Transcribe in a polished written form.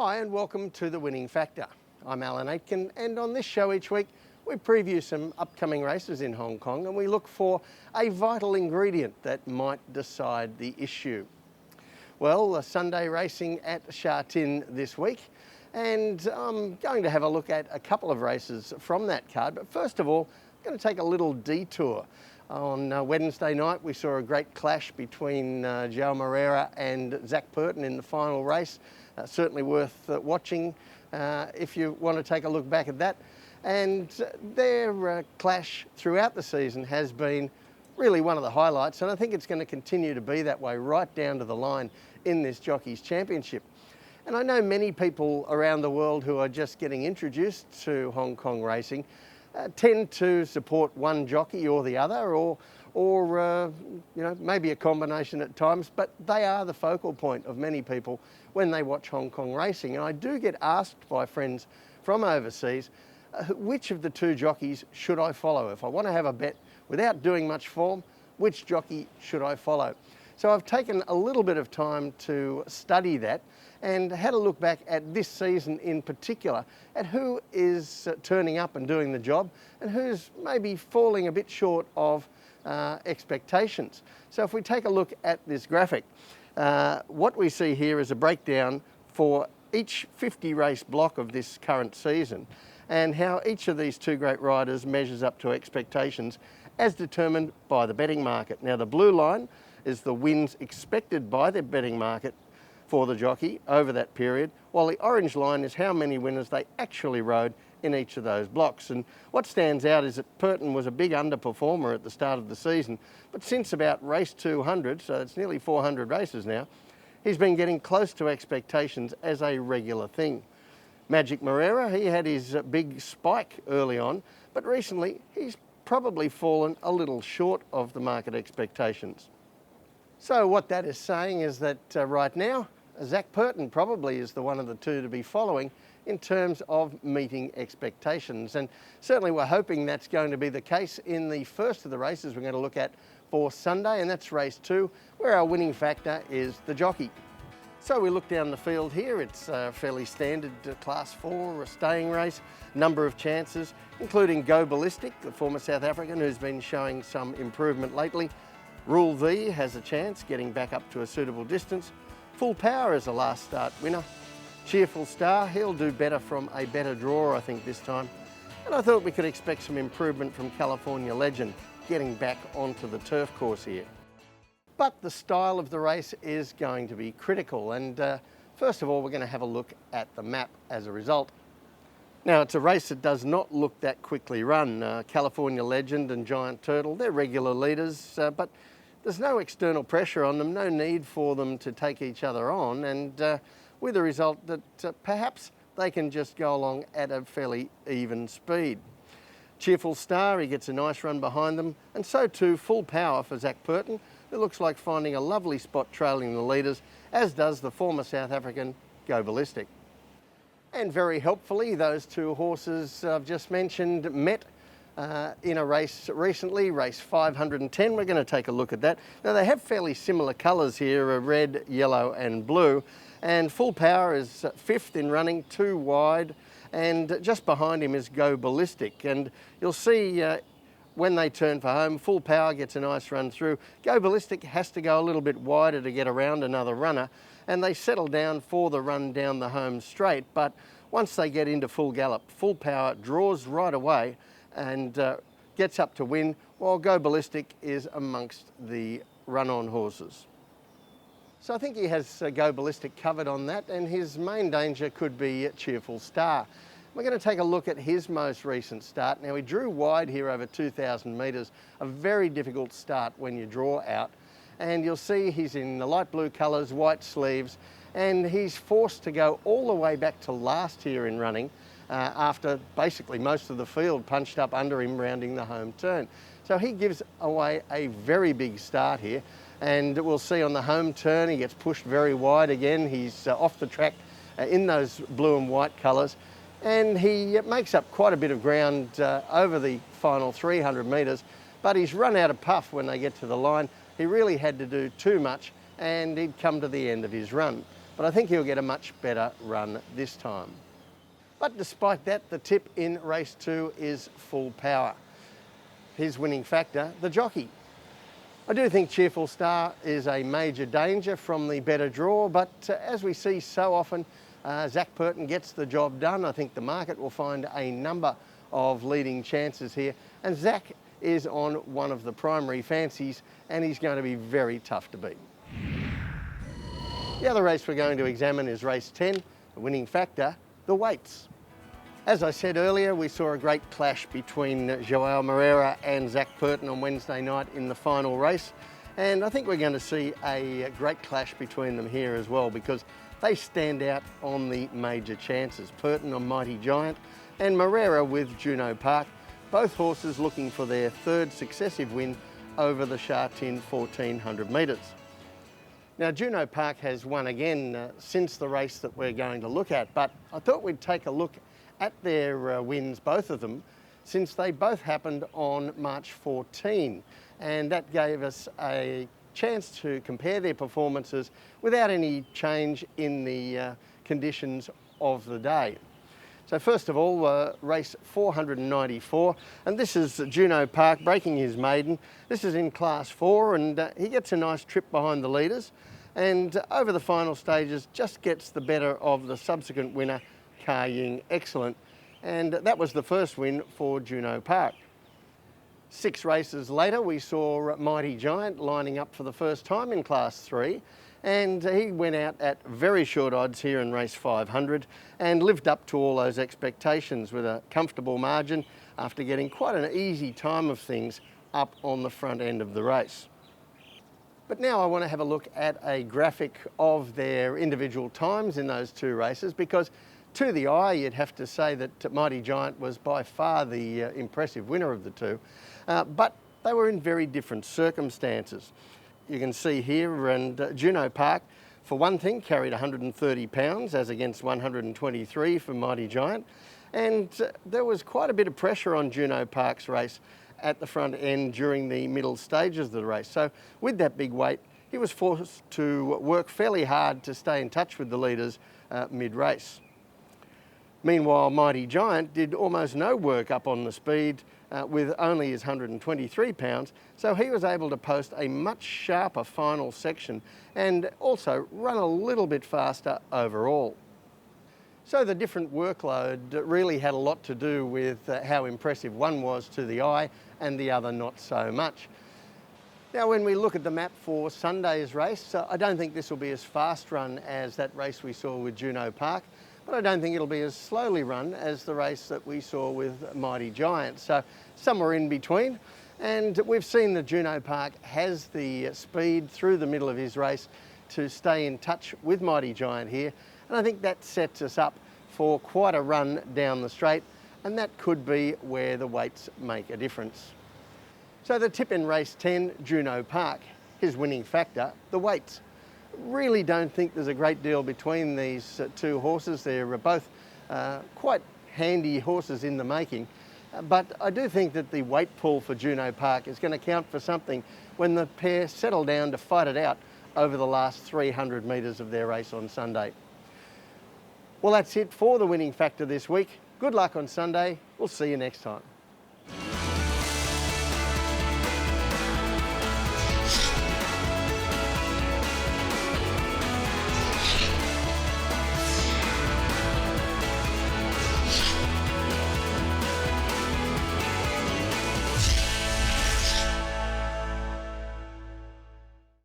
Hi and welcome to The Winning Factor. I'm Alan Aitken, and on this show each week we preview some upcoming races in Hong Kong and we look for a vital ingredient that might decide the issue. Well, Sunday racing at Sha Tin this week, and I'm going to have a look at a couple of races from that card, but first of all I'm going to take a little detour. On Wednesday night we saw a great clash between Joe Moreira and Zach Purton in the final race. Certainly worth watching if you want to take a look back at that. And their clash throughout the season has been really one of the highlights, and I think it's going to continue to be that way right down to the line in this Jockeys Championship. And I know many people around the world who are just getting introduced to Hong Kong racing tend to support one jockey or the other, or you know, maybe a combination at times, but they are the focal point of many people when they watch Hong Kong racing. And I do get asked by friends from overseas, which of the two jockeys should I follow? If I want to have a bet without doing much form, which jockey should I follow? So I've taken a little bit of time to study that and had a look back at this season in particular, at who is turning up and doing the job and who's maybe falling a bit short of expectations. So if we take a look at this graphic, what we see here is a breakdown for each 50 race block of this current season and how each of these two great riders measures up to expectations as determined by the betting market. Now the blue line is the wins expected by the betting market for the jockey over that period, while the orange line is how many winners they actually rode in each of those blocks. And what stands out is that Purton was a big underperformer at the start of the season, but since about race 200, so it's nearly 400 races now, he's been getting close to expectations as a regular thing. Magic Moreira, he had his big spike early on, but recently he's probably fallen a little short of the market expectations. So what that is saying is that right now, Zach Purton probably is the one of the two to be following in terms of meeting expectations. And certainly we're hoping that's going to be the case in the first of the races we're going to look at for Sunday, and that's race 2, where our winning factor is the jockey. So we look down the field here. It's a fairly standard class 4 staying race, number of chances, including Go Ballistic, the former South African who's been showing some improvement lately. Rule V has a chance, getting back up to a suitable distance. Full Power is a last start winner. Cheerful Star, he'll do better from a better draw, I think, this time. And I thought we could expect some improvement from California Legend, getting back onto the turf course here. But the style of the race is going to be critical, and first of all we're going to have a look at the map as a result. Now it's a race that does not look that quickly run. California Legend and Giant Turtle, they're regular leaders, but there's no external pressure on them, no need for them to take each other on, and with the result that perhaps they can just go along at a fairly even speed. Cheerful Star, he gets a nice run behind them, and so too Full Power for Zach Purton, who looks like finding a lovely spot trailing the leaders, as does the former South African Go Ballistic. And very helpfully, those two horses I've just mentioned met in a race recently, race 510. We're going to take a look at that. Now they have fairly similar colours here, red, yellow and blue, and Full Power is 5th in running, 2 wide, and just behind him is Go Ballistic. And you'll see when they turn for home, Full Power gets a nice run through. Go Ballistic has to go a little bit wider to get around another runner, and they settle down for the run down the home straight. But once they get into full gallop, Full Power draws right away and gets up to win, while Go Ballistic is amongst the run-on horses. So I think he has Go Ballistic covered on that, and his main danger could be Cheerful Star. We're going to take a look at his most recent start. Now he drew wide here over 2,000 metres, a very difficult start when you draw out. And you'll see he's in the light blue colours, white sleeves, and he's forced to go all the way back to last here in running after basically most of the field punched up under him rounding the home turn. So he gives away a very big start here, and we'll see on the home turn he gets pushed very wide again. He's off the track in those blue and white colours, and he makes up quite a bit of ground over the final 300 metres, but he's run out of puff when they get to the line. He really had to do too much and he'd come to the end of his run. but I think he'll get a much better run this time. But despite that, the tip in race 2 is Full Power. His winning factor, the jockey. I do think Cheerful Star is a major danger from the better draw, but as we see so often, Zac Purton gets the job done. I think the market will find a number of leading chances here, and Zac is on one of the primary fancies, and he's going to be very tough to beat. The other race we're going to examine is race 10, the winning factor, the weights. As I said earlier, we saw a great clash between Joao Moreira and Zac Purton on Wednesday night in the final race, and I think we're going to see a great clash between them here as well, because they stand out on the major chances. Purton on Mighty Giant and Moreira with Juno Park, both horses looking for their third successive win over the Sha Tin 1400 metres. Now, Juno Park has won again since the race that we're going to look at, but I thought we'd take a look at their wins, both of them, since they both happened on March 14, and that gave us a chance to compare their performances without any change in the conditions of the day. So first of all, race 494, and this is Juno Park breaking his maiden. This is in Class 4, and he gets a nice trip behind the leaders, and over the final stages just gets the better of the subsequent winner, Ka Ying Excellent, and that was the first win for Juno Park. 6 races later, we saw Mighty Giant lining up for the first time in Class 3, and he went out at very short odds here in race 500 and lived up to all those expectations with a comfortable margin after getting quite an easy time of things up on the front end of the race. But now I want to have a look at a graphic of their individual times in those 2 races, because to the eye you'd have to say that Mighty Giant was by far the impressive winner of the 2, but they were in very different circumstances. You can see here, and Juno Park, for one thing, carried 130 pounds as against 123 for Mighty Giant, and there was quite a bit of pressure on Juno Park's race at the front end during the middle stages of the race. So with that big weight, he was forced to work fairly hard to stay in touch with the leaders mid-race. Meanwhile, Mighty Giant did almost no work up on the speed with only his 123 pounds, so he was able to post a much sharper final section and also run a little bit faster overall. So the different workload really had a lot to do with how impressive one was to the eye and the other not so much. Now, when we look at the map for Sunday's race, I don't think this will be as fast run as that race we saw with Juno Park, but I don't think it'll be as slowly run as the race that we saw with Mighty Giant. So somewhere in between, and we've seen that Juno Park has the speed through the middle of his race to stay in touch with Mighty Giant here, and I think that sets us up for quite a run down the straight, and that could be where the weights make a difference. So the tip in race 10, Juno Park, his winning factor, the weights. Really don't think there's a great deal between these 2 horses. They're both quite handy horses in the making, but I do think that the weight pull for Juno Park is going to count for something when the pair settle down to fight it out over the last 300 metres of their race on Sunday. Well, that's it for the winning factor this week. Good luck on Sunday. We'll see you next time.